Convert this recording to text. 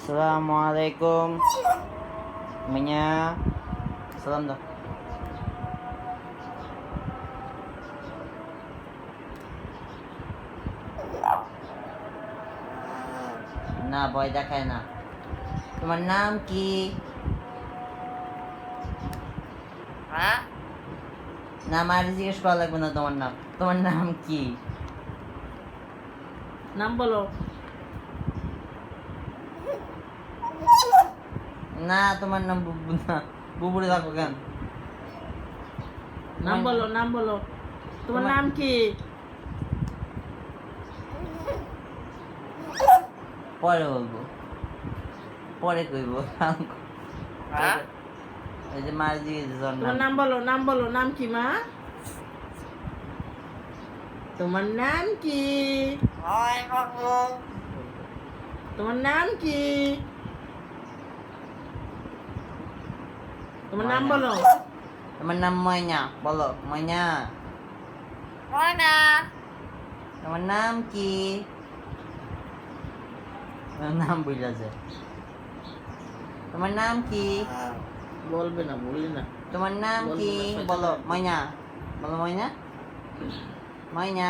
Assalamualaikum. Namanya salam dah. না ভয় দেখায় না। তোমার নাম কি? হ্যাঁ নাম আর জিজ্ঞেস করা লাগবে না। তোমার নাম কি? নাম বলো না তোমার নাম বুবু না। বুবুরে রাখো কেন? নাম বলো তোমার নাম কি? পরে বলবো, পরে কইব। হ্যাঁ ওই যে মার জিজ্ঞেস তোমার নাম বলো নাম কি মা? তোমার নাম কি? তোমার নাম কি? তোমার নাম বলো। তোমার নাম ময়না। বলো ময়না। তোমার নাম কি? তোমার নাম বুঝা যায়। তোমার নাম কি? বলবে না, বলি না। তোমার নাম কি? বলো ময়না। বলো ময়না। ময়না।